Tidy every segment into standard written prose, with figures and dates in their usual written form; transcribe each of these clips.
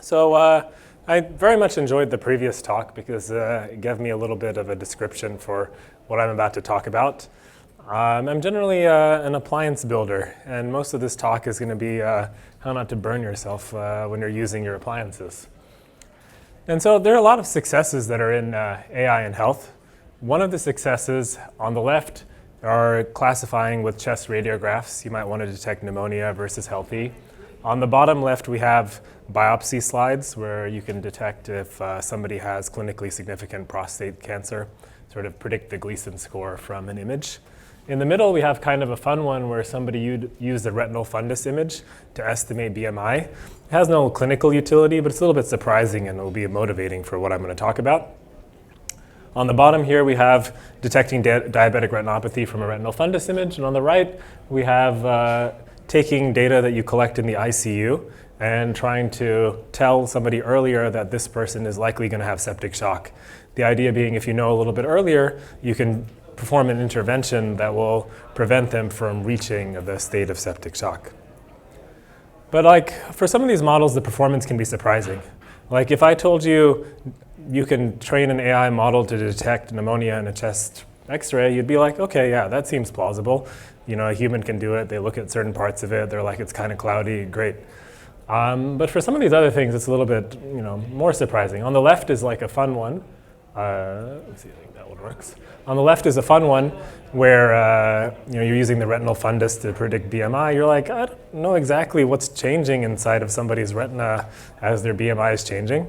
So I very much enjoyed the previous talk because it gave me a little bit of a description for what I'm about to talk about. I'm generally an appliance builder, and most of this talk is going to be how not to burn yourself when you're using your appliances. And so there are a lot of successes that are in AI in health. One of the successes on the left are classifying with chest radiographs. You might want to detect pneumonia versus healthy. On the bottom left, we have biopsy slides where you can detect if somebody has clinically significant prostate cancer, sort of predict the Gleason score from an image. In the middle, we have kind of a fun one where somebody used a retinal fundus image to estimate BMI. It has no clinical utility, but it's a little bit surprising and it will be motivating for what I'm going to talk about. On the bottom here, we have detecting diabetic retinopathy from a retinal fundus image. And on the right, we have taking data that you collect in the ICU and trying to tell somebody earlier that this person is likely going to have septic shock. The idea being if you know a little bit earlier, you can perform an intervention that will prevent them from reaching the state of septic shock. But for some of these models, the performance can be surprising. Like if I told you you can train an AI model to detect pneumonia in a chest X-ray, you'd be like, okay, yeah, that seems plausible. You know, a human can do it. They look at certain parts of it. They're like, it's kind of cloudy, great. But for some of these other things, it's a little bit, more surprising. On the left is like a fun one. Let's see, I think that one works. On the left is a fun one where you're using the retinal fundus to predict BMI. You're like, I don't know exactly what's changing inside of somebody's retina as their BMI is changing.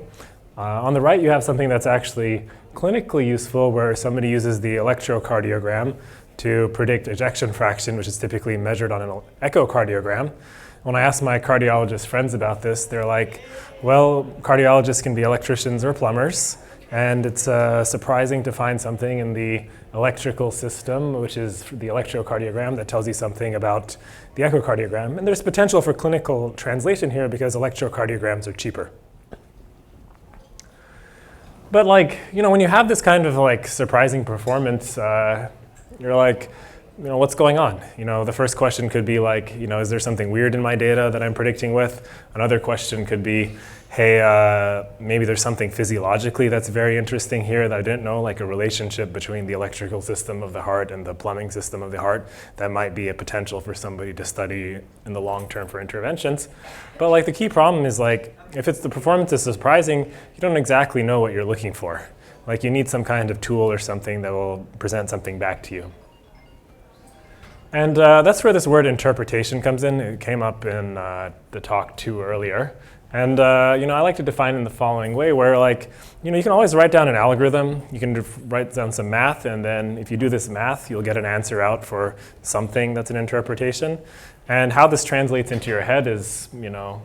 On the right, you have something that's actually clinically useful where somebody uses the electrocardiogram to predict ejection fraction, which is typically measured on an echocardiogram. When I ask my cardiologist friends about this, they're like, well, cardiologists can be electricians or plumbers. And it's surprising to find something in the electrical system, which is the electrocardiogram, that tells you something about the echocardiogram. And there's potential for clinical translation here because electrocardiograms are cheaper. But when you have this kind of surprising performance, you're like, what's going on? The first question could be is there something weird in my data that I'm predicting with? Another question could be, hey, maybe there's something physiologically that's very interesting here that I didn't know, like a relationship between the electrical system of the heart and the plumbing system of the heart that might be a potential for somebody to study in the long term for interventions. But the key problem is if it's the performance is surprising, you don't exactly know what you're looking for. You need some kind of tool or something that will present something back to you. And that's where this word interpretation comes in. It came up in the talk 2 earlier. And I like to define it in the following way where you can always write down an algorithm. You can write down some math, and then if you do this math, you'll get an answer out for something that's an interpretation. And how this translates into your head is, a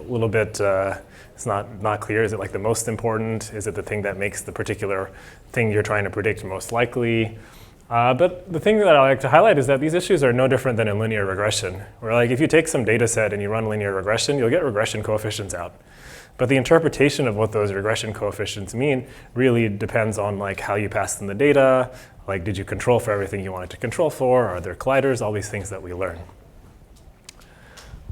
little bit, it's not clear. Is it the most important? Is it the thing that makes the particular thing you're trying to predict most likely? But the thing that I like to highlight is that these issues are no different than in linear regression, where if you take some data set and you run linear regression, you'll get regression coefficients out. But the interpretation of what those regression coefficients mean really depends on how you passed in the data, did you control for everything you wanted to control for, are there colliders, all these things that we learn.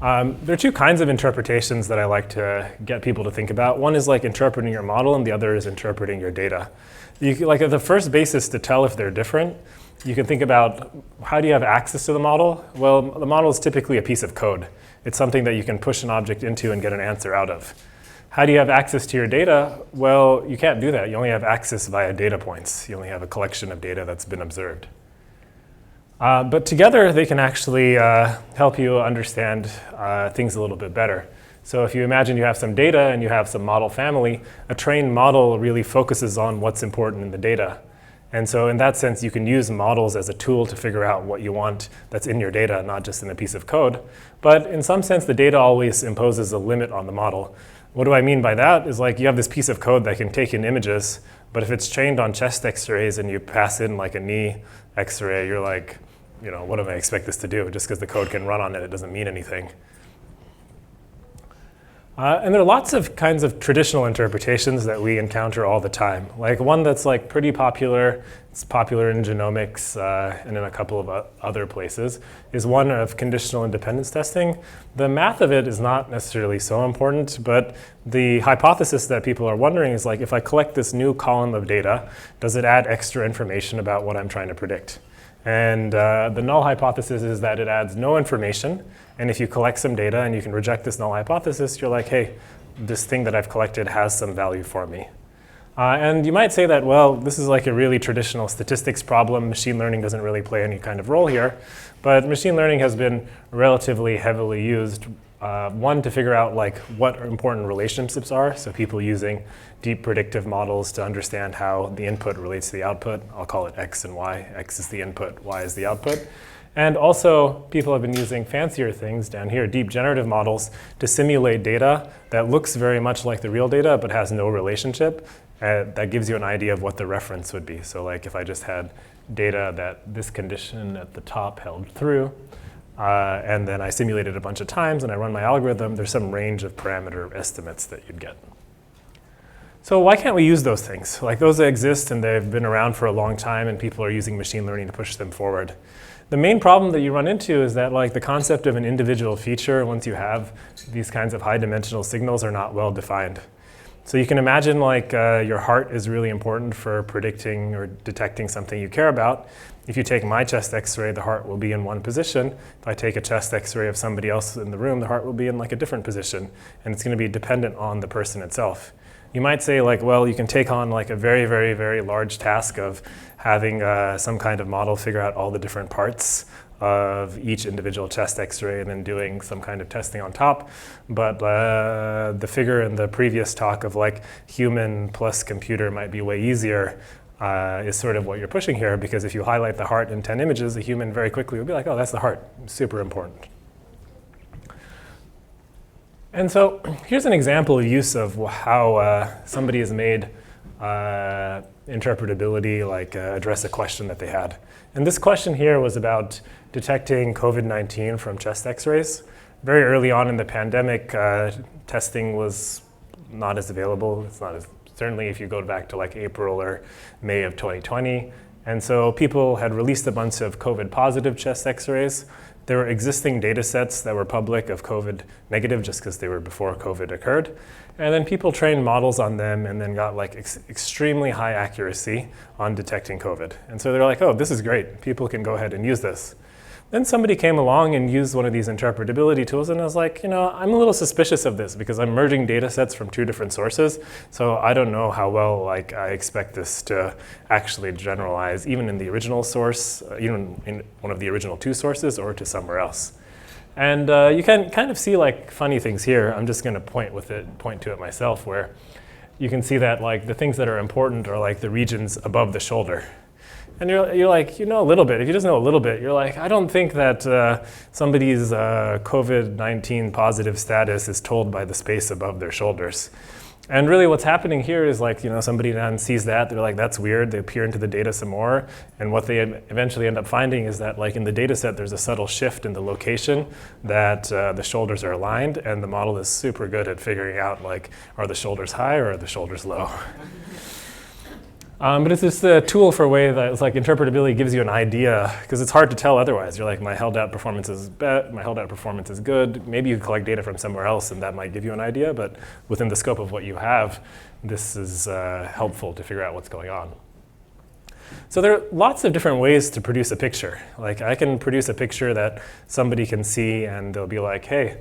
There are 2 kinds of interpretations that I like to get people to think about. One is interpreting your model, and the other is interpreting your data. The first basis to tell if they're different, you can think about how do you have access to the model? Well, the model is typically a piece of code. It's something that you can push an object into and get an answer out of. How do you have access to your data? Well, you can't do that. You only have access via data points. You only have a collection of data that's been observed. But together, they can actually help you understand things a little bit better. So if you imagine you have some data and you have some model family, a trained model really focuses on what's important in the data. And so in that sense, you can use models as a tool to figure out what you want that's in your data, not just in a piece of code. But in some sense, the data always imposes a limit on the model. What do I mean by that is you have this piece of code that can take in images, but if it's trained on chest x-rays and you pass in a knee x-ray, you're like, what do I expect this to do? Just because the code can run on it, it doesn't mean anything. And there are lots of kinds of traditional interpretations that we encounter all the time. Like one that's like pretty popular, it's popular in genomics and in a couple of other places, is one of conditional independence testing. The math of it is not necessarily so important, but the hypothesis that people are wondering is like, if I collect this new column of data, does it add extra information about what I'm trying to predict? And the null hypothesis is that it adds no information. And if you collect some data and you can reject this null hypothesis, you're like, hey, this thing that I've collected has some value for me. And you might say that, well, this is like a really traditional statistics problem. Machine learning doesn't really play any kind of role here. But machine learning has been relatively heavily used. One, to figure out like what important relationships are. So people using deep predictive models to understand how the input relates to the output. I'll call it X and Y. X is the input, Y is the output. And also, people have been using fancier things down here, deep generative models, to simulate data that looks very much like the real data but has no relationship. That gives you an idea of what the reference would be. So like if I just had data that this condition at the top held through, and then I simulated a bunch of times and I run my algorithm, there's some range of parameter estimates that you'd get. So why can't we use those things? Like those exist and they've been around for a long time and people are using machine learning to push them forward. The main problem that you run into is that like the concept of an individual feature, once you have these kinds of high dimensional signals, are not well defined. So you can imagine like your heart is really important for predicting or detecting something you care about. If you take my chest x-ray, the heart will be in one position. If I take a chest x-ray of somebody else in the room, the heart will be in like a different position. And it's going to be dependent on the person itself. You might say like, well, you can take on like a very, very, very large task of having some kind of model figure out all the different parts of each individual chest x-ray and then doing some kind of testing on top. But the figure in the previous talk of like human plus computer might be way easier is sort of what you're pushing here, because if you highlight the heart in 10 images, a human very quickly will be like, oh, that's the heart, super important. And so here's an example of use of how somebody has made interpretability like address a question that they had. And this question here was about detecting COVID-19 from chest x-rays. Very early on in the pandemic, testing was not as available. It's not as, certainly if you go back to like April or May of 2020. And so people had released a bunch of COVID positive chest x-rays. There were existing data sets that were public of COVID negative just because they were before COVID occurred. And then people trained models on them and then got like extremely high accuracy on detecting COVID. And so they're like, oh, this is great. People can go ahead and use this. Then somebody came along and used one of these interpretability tools, and I was like, you know, I'm a little suspicious of this because I'm merging data sets from two different sources. So I don't know how well like I expect this to actually generalize even in the original source, even in one of the original two sources, or to somewhere else. And you can kind of see like funny things here. I'm just going to point to it myself, where you can see that like the things that are important are like the regions above the shoulder. And you're like, you know a little bit. If you just know a little bit, you're like, I don't think that somebody's COVID-19 positive status is told by the space above their shoulders. And really what's happening here is like, you know, somebody then sees that, they're like, that's weird. They peer into the data some more. And what they eventually end up finding is that like in the data set, there's a subtle shift in the location that the shoulders are aligned. And the model is super good at figuring out like, are the shoulders high or are the shoulders low? But it's just a tool for a way that it's like interpretability gives you an idea, because it's hard to tell otherwise. You're like, my held out performance is good. Maybe you collect data from somewhere else and that might give you an idea, but within the scope of what you have, this is helpful to figure out what's going on. So there are lots of different ways to produce a picture. Like I can produce a picture that somebody can see and they'll be like, hey,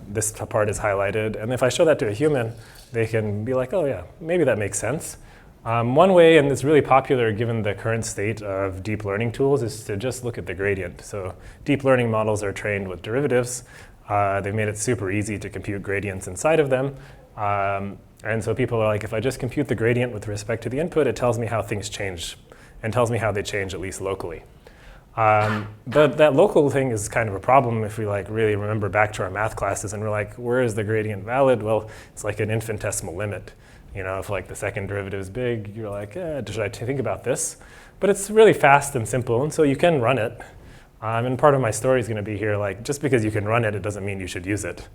this part is highlighted. And if I show that to a human, they can be like, oh yeah, maybe that makes sense. One way, and it's really popular given the current state of deep learning tools, is to just look at the gradient. So deep learning models are trained with derivatives. They've made it super easy to compute gradients inside of them. And so people are like, if I just compute the gradient with respect to the input, it tells me how things change and tells me how they change, at least locally. But that local thing is kind of a problem if we like really remember back to our math classes and we're like, where is the gradient valid? Well, it's like an infinitesimal limit. You know, if like the second derivative is big, you're like, should I think about this? But it's really fast and simple, and so you can run it. And part of my story is going to be here, like, just because you can run it, it doesn't mean you should use it.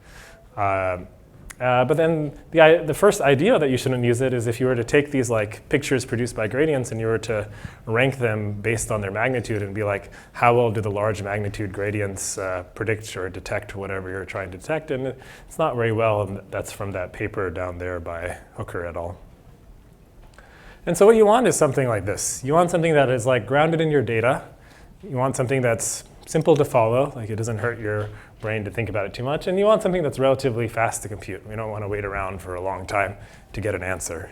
But then the first idea that you shouldn't use it is if you were to take these like pictures produced by gradients and you were to rank them based on their magnitude and be like, how well do the large magnitude gradients predict or detect whatever you're trying to detect? And it's not very well, and that's from that paper down there by Hooker et al. And so what you want is something like this. You want something that is like grounded in your data. You want something that's simple to follow, like it doesn't hurt your brain to think about it too much, and you want something that's relatively fast to compute. We don't want to wait around for a long time to get an answer.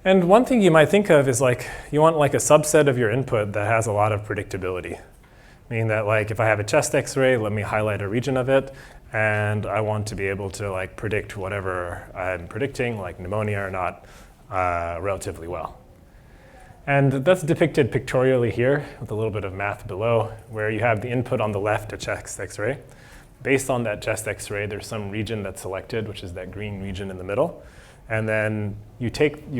And one thing you might think of is like, you want like a subset of your input that has a lot of predictability. Meaning that like, if I have a chest x-ray, let me highlight a region of it, and I want to be able to like predict whatever I'm predicting, like pneumonia or not, relatively well. And that's depicted pictorially here with a little bit of math below, where you have the input on the left, a chest x-ray. Based on that chest x-ray, there's some region that's selected, which is that green region in the middle. And then you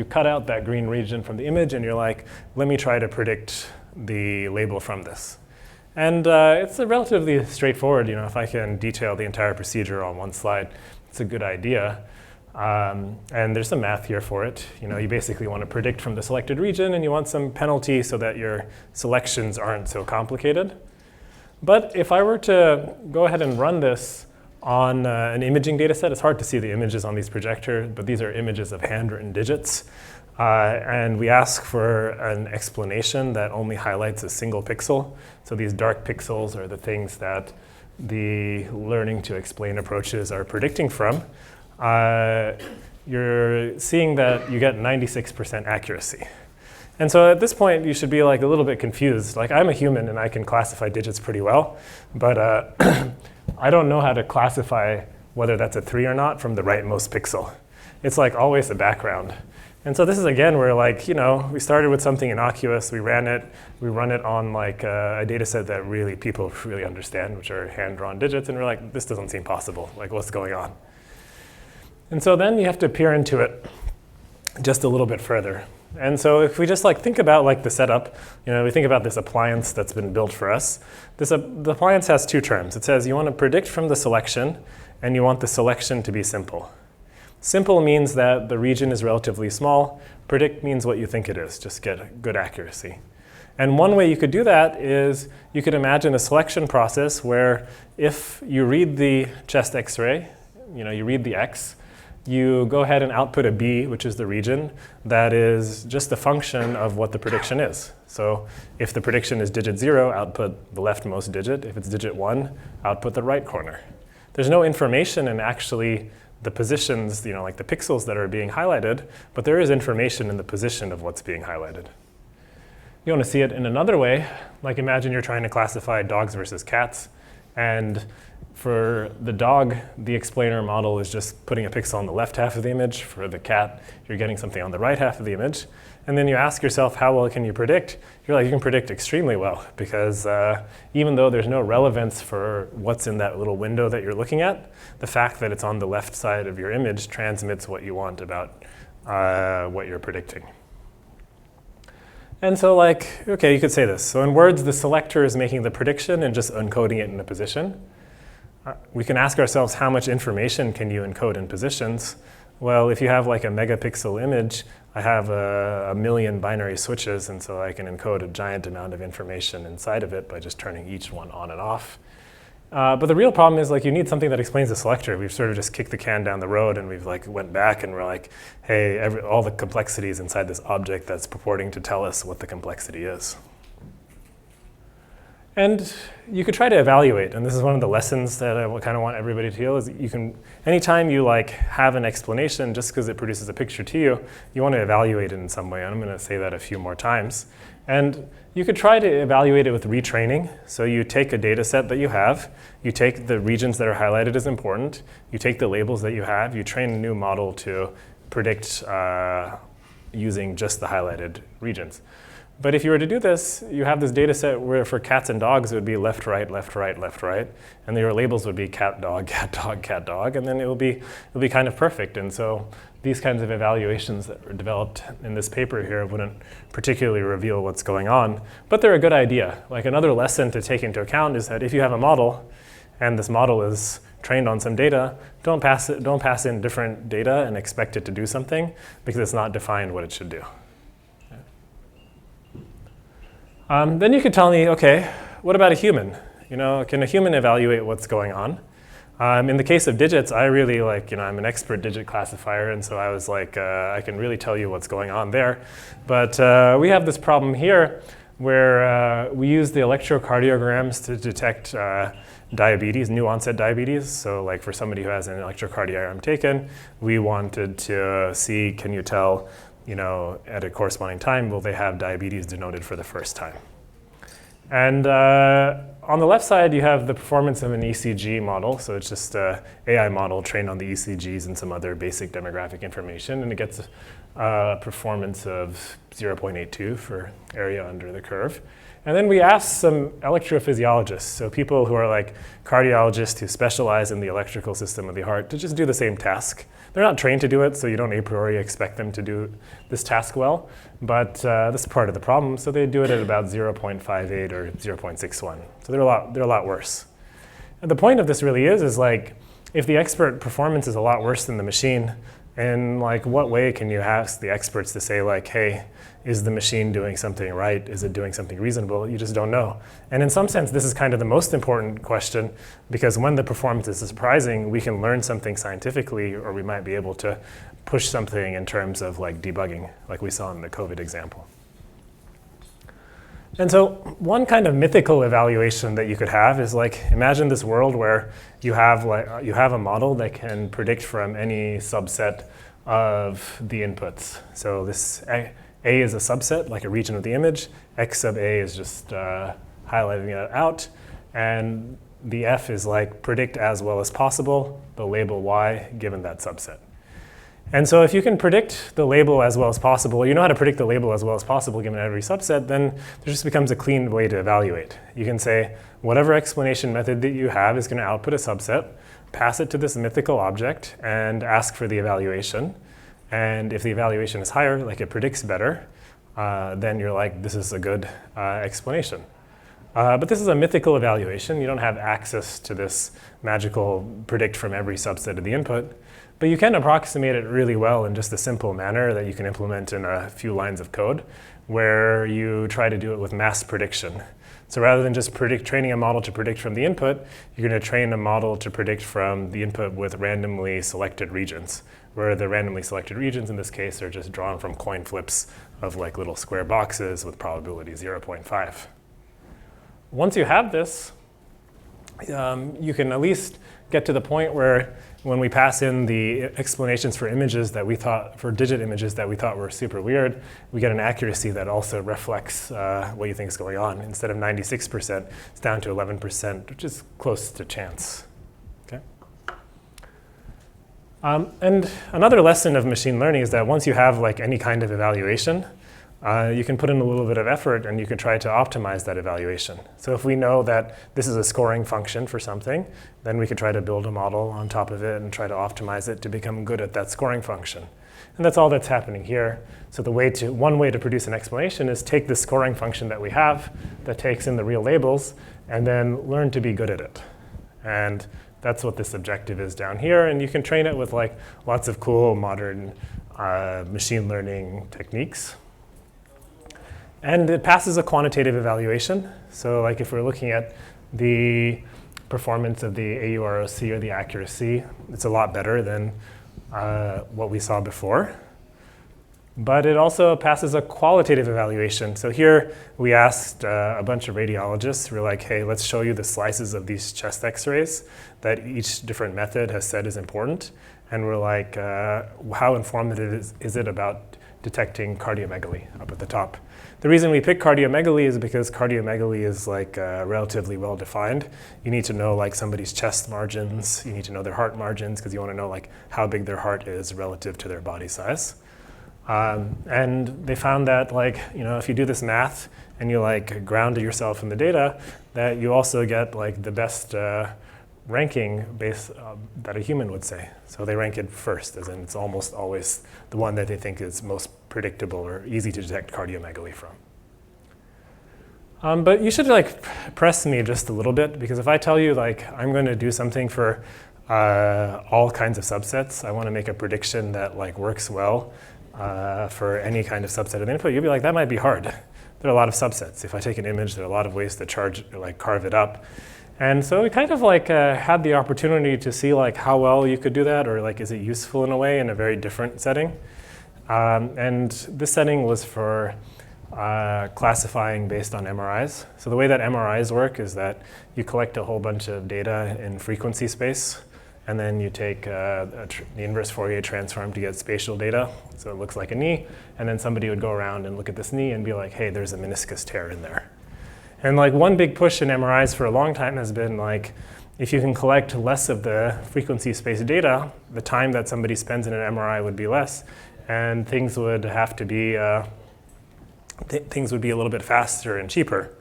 cut out that green region from the image, and you're like, let me try to predict the label from this. And it's a relatively straightforward, if I can detail the entire procedure on one slide, it's a good idea. And there's some math here for it. You basically want to predict from the selected region, and you want some penalty so that your selections aren't so complicated. But if I were to go ahead and run this on an imaging data set, it's hard to see the images on these projectors, but these are images of handwritten digits. And we ask for an explanation that only highlights a single pixel. So these dark pixels are the things that the learning to explain approaches are predicting from. You're seeing that you get 96% accuracy. And so at this point, you should be like a little bit confused. Like, I'm a human and I can classify digits pretty well, but I don't know how to classify whether that's a 3 or not from the rightmost pixel. It's like always the background. And so this is again where like, we started with something innocuous, we run it on like a data set that people really understand, which are hand-drawn digits, and we're like, this doesn't seem possible. Like, what's going on? And so then you have to peer into it just a little bit further. And so if we just like think about like the setup, we think about this appliance that's been built for us. The appliance has two terms. It says you want to predict from the selection, and you want the selection to be simple. Simple means that the region is relatively small. Predict means what you think it is, just get good accuracy. And one way you could do that is you could imagine a selection process where if you read the chest x-ray, you read the X, you go ahead and output a B, which is the region, that is just a function of what the prediction is. So if the prediction is digit 0, output the leftmost digit. If it's digit 1, output the right corner. There's no information in actually the positions, like the pixels that are being highlighted, but there is information in the position of what's being highlighted. You want to see it in another way, like imagine you're trying to classify dogs versus cats, and for the dog, the explainer model is just putting a pixel on the left half of the image. For the cat, you're getting something on the right half of the image. And then you ask yourself, how well can you predict? You're like, you can predict extremely well, because even though there's no relevance for what's in that little window that you're looking at, the fact that it's on the left side of your image transmits what you want about what you're predicting. And so okay, you could say this. So in words, the selector is making the prediction and just encoding it in a position. We can ask ourselves, how much information can you encode in positions? Well, if you have like a megapixel image, I have a million binary switches, and so I can encode a giant amount of information inside of it by just turning each one on and off. But the real problem is you need something that explains the selector. We've sort of just kicked the can down the road, and we've went back and we're like, hey, all the complexities inside this object that's purporting to tell us what the complexity is. And you could try to evaluate, and this is one of the lessons that I kind of want everybody to feel, is anytime you have an explanation, just because it produces a picture to you, you want to evaluate it in some way. And I'm going to say that a few more times. And you could try to evaluate it with retraining. So you take a data set that you have, you take the regions that are highlighted as important, you take the labels that you have, you train a new model to predict using just the highlighted regions. But if you were to do this, you have this data set where for cats and dogs, it would be left, right, left, right, left, right. And your labels would be cat, dog, cat, dog, cat, dog. And then it'll be kind of perfect. And so these kinds of evaluations that were developed in this paper here wouldn't particularly reveal what's going on. But they're a good idea. Another lesson to take into account is that if you have a model and this model is trained on some data, don't pass in different data and expect it to do something because it's not defined what it should do. Then you could tell me, okay, what about a human? Can a human evaluate what's going on? In the case of digits, I really I'm an expert digit classifier, and so I was like, I can really tell you what's going on there. But we have this problem here where we use the electrocardiograms to detect diabetes, new-onset diabetes. So like for somebody who has an electrocardiogram taken, we wanted to see, can you tell, at a corresponding time, will they have diabetes denoted for the first time? And on the left side, you have the performance of an ECG model. So it's just an AI model trained on the ECGs and some other basic demographic information. And it gets a performance of 0.82 for area under the curve. And then we asked some electrophysiologists, so people who are like cardiologists who specialize in the electrical system of the heart, to just do the same task. They're not trained to do it, so you don't a priori expect them to do this task well. But this is part of the problem, so they do it at about 0.58 or 0.61. So they're a lot worse. And the point of this really is like, if the expert performance is a lot worse than the machine, in like what way can you ask the experts to say like, hey, is the machine doing something right? Is it doing something reasonable? You just don't know. And in some sense, this is kind of the most important question, because when the performance is surprising, we can learn something scientifically, or we might be able to push something in terms of like debugging, like we saw in the COVID example. And so one kind of mythical evaluation that you could have is like, imagine this world where you have a model that can predict from any subset of the inputs. So this A is a subset, like a region of the image. X sub A is just highlighting it out. And the F is like predict as well as possible the label Y given that subset. And so if you can predict the label as well as possible, you know how to predict the label as well as possible given every subset, then there just becomes a clean way to evaluate. You can say, whatever explanation method that you have is going to output a subset, pass it to this mythical object, and ask for the evaluation. And if the evaluation is higher, like it predicts better, then you're like, this is a good explanation. But this is a mythical evaluation. You don't have access to this magical predict from every subset of the input. But you can approximate it really well in just a simple manner that you can implement in a few lines of code, where you try to do it with mass prediction. So rather than just training a model to predict from the input, you're going to train a model to predict from the input with randomly selected regions, where the randomly selected regions in this case are just drawn from coin flips of like little square boxes with probability 0.5. Once you have this, you can at least get to the point where when we pass in the explanations for images that we thought, for digit images that we thought were super weird, we get an accuracy that also reflects what you think is going on. Instead of 96%, it's down to 11%, which is close to chance. Okay. And another lesson of machine learning is that once you have like any kind of evaluation, you can put in a little bit of effort and you can try to optimize that evaluation. So if we know that this is a scoring function for something, then we could try to build a model on top of it and try to optimize it to become good at that scoring function. And that's all that's happening here. So one way to produce an explanation is take the scoring function that we have that takes in the real labels and then learn to be good at it. And that's what this objective is down here. And you can train it with like lots of cool modern machine learning techniques. And it passes a quantitative evaluation. So like if we're looking at the performance of the AUROC or the accuracy, it's a lot better than what we saw before. But it also passes a qualitative evaluation. So here we asked a bunch of radiologists. We're like, hey, let's show you the slices of these chest x-rays that each different method has said is important. And we're like, how informative is it about detecting cardiomegaly up at the top? The reason we pick cardiomegaly is because cardiomegaly is like relatively well defined. You need to know like somebody's chest margins. You need to know their heart margins because you want to know like how big their heart is relative to their body size. And they found that like, if you do this math and you like ground yourself in the data, that you also get like the best ranking base that a human would say. So they rank it first, as in it's almost always the one that they think is most predictable or easy to detect cardiomegaly from. But you should like press me just a little bit, because if I tell you like I'm going to do something for all kinds of subsets, I want to make a prediction that like works well for any kind of subset of input, you'll be like, that might be hard. There are a lot of subsets. If I take an image, there are a lot of ways to carve it up. And so we kind of like had the opportunity to see like how well you could do that, or like is it useful in a way in a very different setting. And this setting was for classifying based on MRIs. So the way that MRIs work is that you collect a whole bunch of data in frequency space, and then you take the inverse Fourier transform to get spatial data. So it looks like a knee, and then somebody would go around and look at this knee and be like, hey, there's a meniscus tear in there. And like one big push in MRIs for a long time has been like, if you can collect less of the frequency space data, the time that somebody spends in an MRI would be less, and things would have to be things would be a little bit faster and cheaper.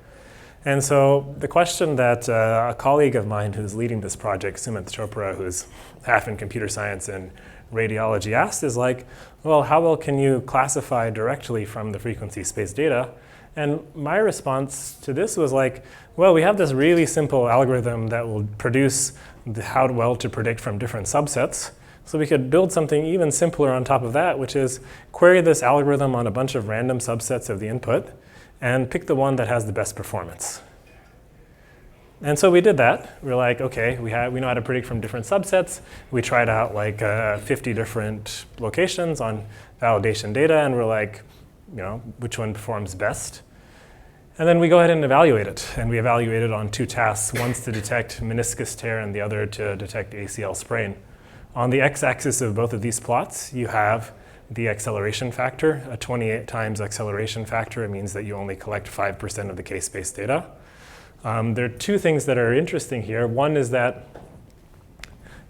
And so the question that a colleague of mine who's leading this project, Sumit Chopra, who's half in computer science and radiology, asked is like, well, how well can you classify directly from the frequency space data? And my response to this was like, well, we have this really simple algorithm that will produce how well to predict from different subsets. So we could build something even simpler on top of that, which is query this algorithm on a bunch of random subsets of the input and pick the one that has the best performance. And so we did that. We're like, okay, we know how to predict from different subsets. We tried out like 50 different locations on validation data, and we're like, which one performs best? And then we go ahead and evaluate it. And we evaluate it on two tasks, one's to detect meniscus tear and the other to detect ACL sprain. On the x-axis of both of these plots, you have the acceleration factor. A 28 times acceleration factor, it means that you only collect 5% of the case-based data. There are two things that are interesting here. One is that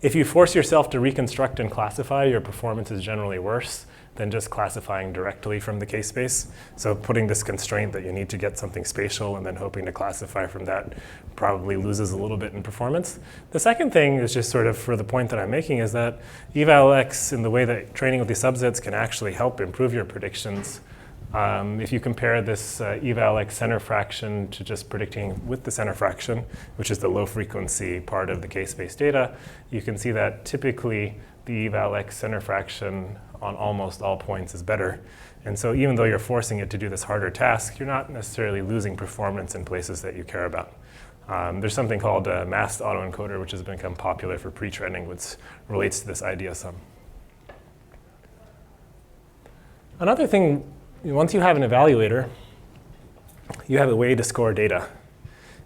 if you force yourself to reconstruct and classify, your performance is generally worse than just classifying directly from the case space. So putting this constraint that you need to get something spatial and then hoping to classify from that probably loses a little bit in performance. The second thing is just sort of for the point that I'm making is that eval-x, in the way that training with these subsets can actually help improve your predictions. If you compare this eval-x center fraction to just predicting with the center fraction, which is the low frequency part of the case-based data, you can see that typically the eval-x center fraction on almost all points is better. And so even though you're forcing it to do this harder task, you're not necessarily losing performance in places that you care about. There's something called a masked autoencoder, which has become popular for pre-training, which relates to this idea some. Another thing, once you have an evaluator, you have a way to score data.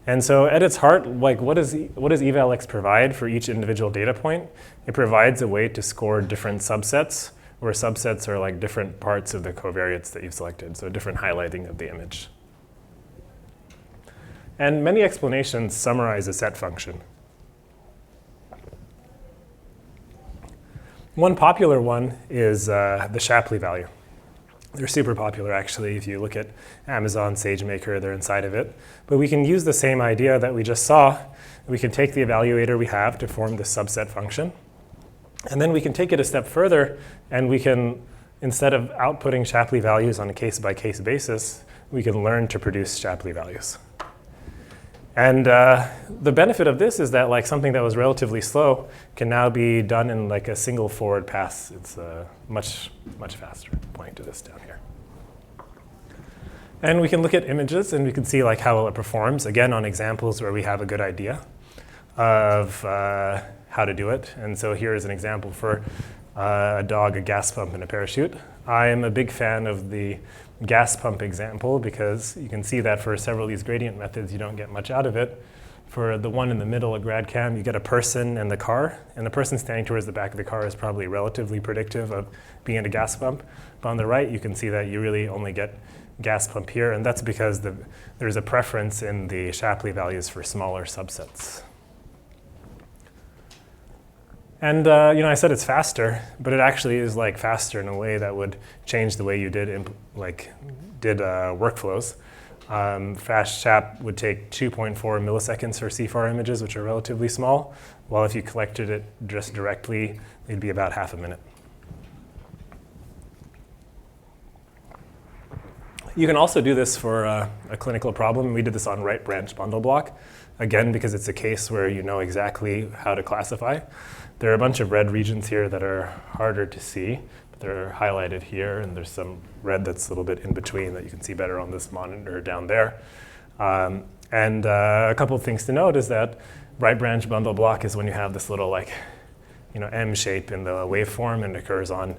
And so at its heart, like what does eval-x provide for each individual data point? It provides a way to score different subsets, where subsets are like different parts of the covariates that you've selected, so different highlighting of the image. And many explanations summarize a set function. One popular one is the Shapley value. They're super popular, actually. If you look at Amazon SageMaker, they're inside of it. But we can use the same idea that we just saw. We can take the evaluator we have to form the subset function. And then we can take it a step further, and we can, instead of outputting Shapley values on a case-by-case basis, we can learn to produce Shapley values. And the benefit of this is that like something that was relatively slow can now be done in like a single forward pass. It's much faster. Pointing to this down here. And we can look at images, and we can see like how well it performs, again, on examples where we have a good idea of how to do it. And so here is an example for a dog, a gas pump, and a parachute. I am a big fan of the gas pump example because you can see that for several of these gradient methods, you don't get much out of it. For the one in the middle, a grad cam, you get a person and the car, and the person standing towards the back of the car is probably relatively predictive of being at a gas pump. But on the right, you can see that you really only get gas pump here, and that's because there's a preference in the Shapley values for smaller subsets. And I said it's faster, but it actually is like faster in a way that would change the way you did workflows. Fast SHAP would take 2.4 milliseconds for CFAR images, which are relatively small, while if you collected it just directly, it'd be about half a minute. You can also do this for a clinical problem. We did this on right branch bundle block, again, because it's a case where you know exactly how to classify. There are a bunch of red regions here that are harder to see, but they're highlighted here, and there's some red that's a little bit in between that you can see better on this monitor down there. And a couple of things to note is that right branch bundle block is when you have this little like, M shape in the waveform and occurs on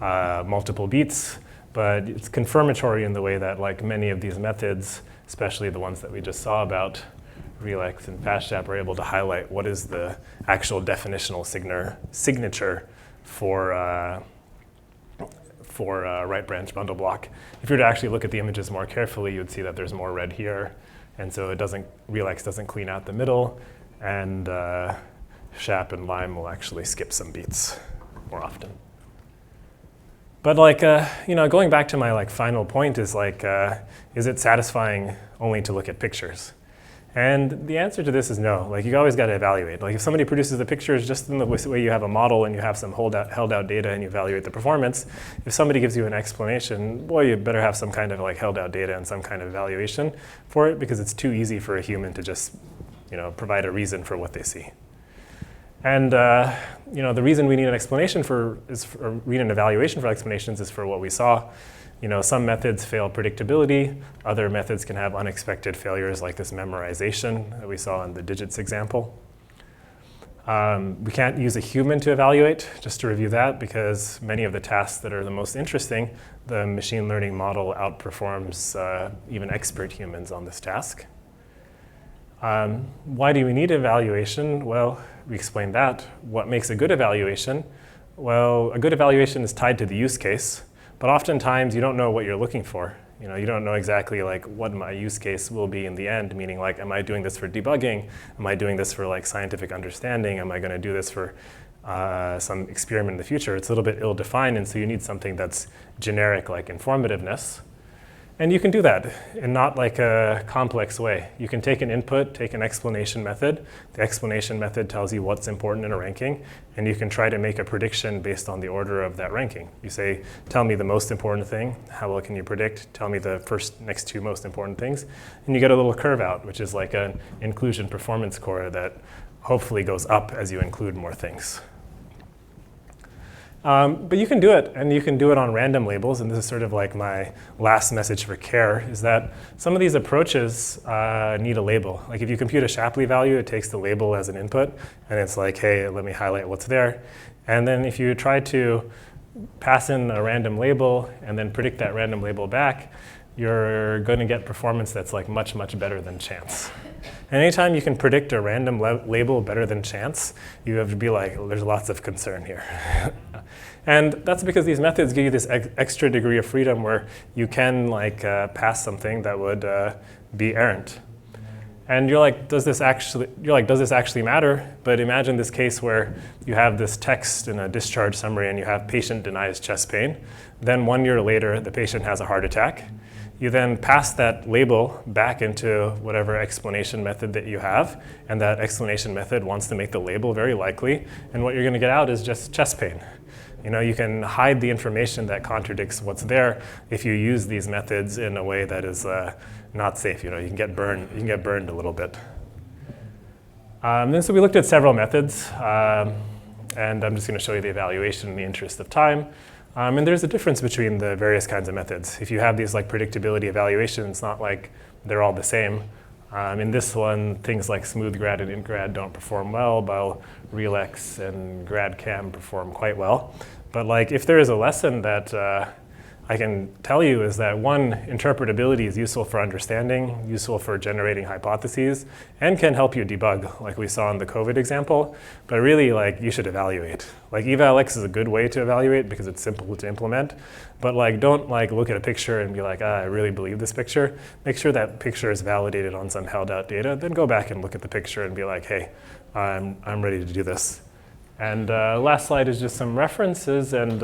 multiple beats. But it's confirmatory in the way that like many of these methods, especially the ones that we just saw about RELEX and FastShap, are able to highlight what is the actual definitional signature for right branch bundle block. If you were to actually look at the images more carefully, you would see that there's more red here. And so RELEX doesn't clean out the middle, and SHAP and Lime will actually skip some beats more often. But like, going back to my like final point is like, is it satisfying only to look at pictures? And the answer to this is no. Like, you always got to evaluate. Like, if somebody produces the pictures just in the way you have a model and you have some held out data and you evaluate the performance, if somebody gives you an explanation, boy, you better have some kind of like held out data and some kind of evaluation for it, because it's too easy for a human to just, provide a reason for what they see. And the reason we need an explanation need an evaluation for explanations is for what we saw. Some methods fail predictability. Other methods can have unexpected failures, like this memorization that we saw in the digits example. We can't use a human to evaluate, just to review that, because many of the tasks that are the most interesting, the machine learning model outperforms even expert humans on this task. Why do we need evaluation? Well, we explained that. What makes a good evaluation? Well, a good evaluation is tied to the use case, but oftentimes you don't know what you're looking for. You don't know exactly like what my use case will be in the end, meaning like, am I doing this for debugging? Am I doing this for like scientific understanding? Am I going to do this for some experiment in the future? It's a little bit ill-defined, and so you need something that's generic, like informativeness. And you can do that in not like a complex way. You can take an input, take an explanation method. The explanation method tells you what's important in a ranking, and you can try to make a prediction based on the order of that ranking. You say, tell me the most important thing. How well can you predict? Tell me the next two most important things. And you get a little curve out, which is like an inclusion performance score that hopefully goes up as you include more things. But you can do it, and you can do it on random labels, and this is sort of like my last message for care, is that some of these approaches need a label. Like if you compute a Shapley value, it takes the label as an input, and it's like, hey, let me highlight what's there. And then if you try to pass in a random label and then predict that random label back, you're going to get performance that's like much, much better than chance. And anytime you can predict a random label better than chance, you have to be like, there's lots of concern here. And that's because these methods give you this extra degree of freedom where you can like pass something that would be errant. And you're like, does this actually matter? But imagine this case where you have this text in a discharge summary and you have patient denies chest pain. Then 1 year later, the patient has a heart attack. You then pass that label back into whatever explanation method that you have, and that explanation method wants to make the label very likely, and what you're going to get out is just chest pain. You can hide the information that contradicts what's there if you use these methods in a way that is not safe. You can get burned. You can get burned a little bit. And so we looked at several methods, and I'm just going to show you the evaluation in the interest of time. And there's a difference between the various kinds of methods. If you have these like predictability evaluations, it's not like they're all the same. In this one, things like smooth grad and int-grad don't perform well, while RELEX and grad-cam perform quite well. But like, if there is a lesson that I can tell you is that one, interpretability is useful for understanding, useful for generating hypotheses, and can help you debug, like we saw in the COVID example. But really, like, you should evaluate. Like, evalx is a good way to evaluate because it's simple to implement. But like, don't like look at a picture and be like, I really believe this picture. Make sure that picture is validated on some held out data. Then go back and look at the picture and be like, hey, I'm ready to do this. And last slide is just some references, and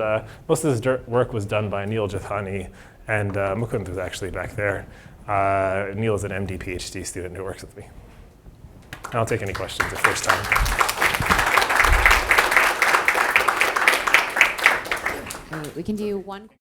most of this work was done by Neil Jathani, and Mukund is actually back there. Neil is an MD PhD student who works with me. I'll take any questions if there's time. We can do one.